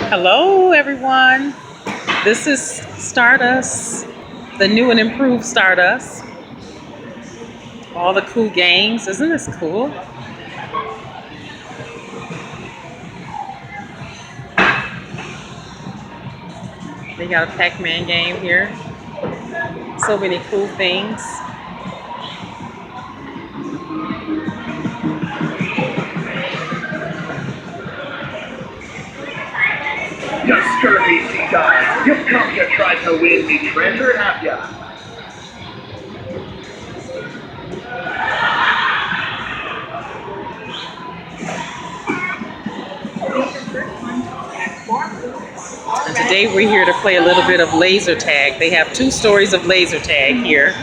Hello, everyone. This is Stardust, the new and improved Stardust. All the cool games. Isn't this cool? They got a Pac-Man game here. So many cool things. You scurvy sea dogs, you've come to try to win me treasure, have ya? And today we're here to play a little bit of laser tag. They have 2 stories of laser tag here.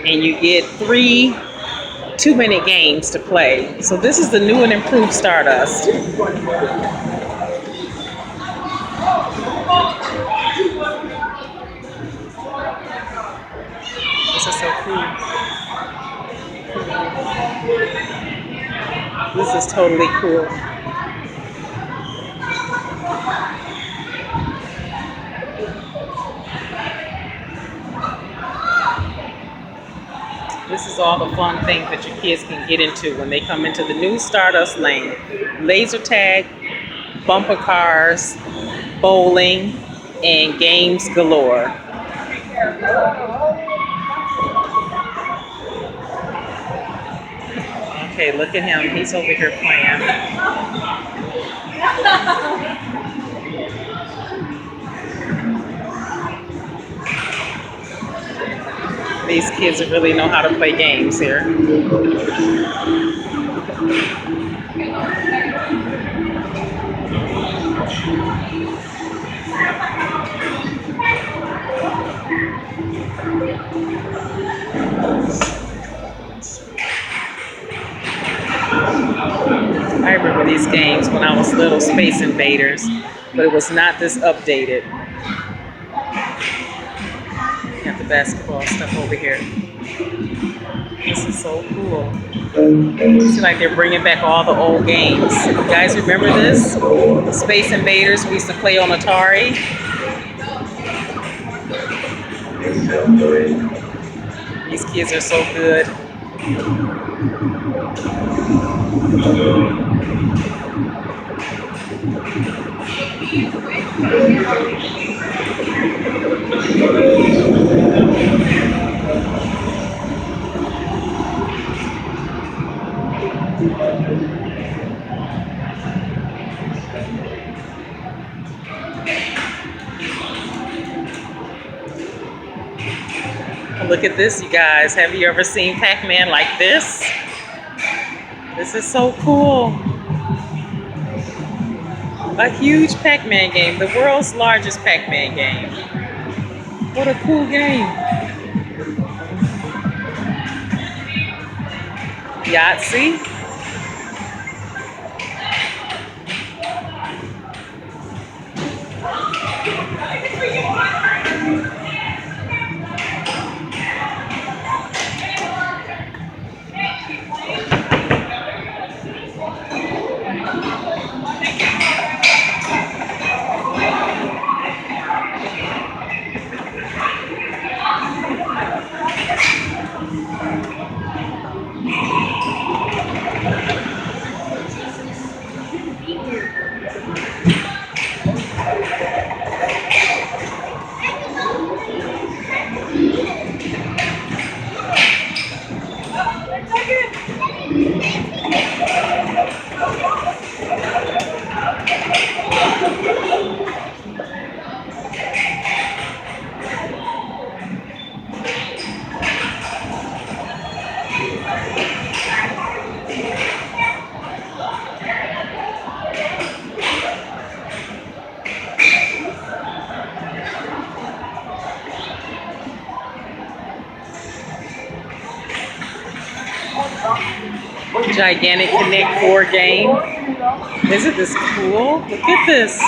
And you get 3 2-minute games to play. So this is the new and improved Stardust. This is so cool. This is totally cool. This is all the fun things that your kids can get into when they come into the new Stardust Lane. Laser tag, bumper cars, bowling, and games galore. Okay, look at him. He's over here playing. These kids really know how to play games here. I remember these games when I was little, Space Invaders, but it was not this updated. Got the basketball stuff over here. This is so cool. Seems like they're bringing back all the old games. You guys remember this? Space Invaders we used to play on Atari. These kids are so good. Look at this, you guys. Have you ever seen Pac-Man like this? This is so cool. A huge Pac-Man game, the world's largest Pac-Man game. What a cool game. Yahtzee. Gigantic Connect 4 game. Isn't this cool? Look at this.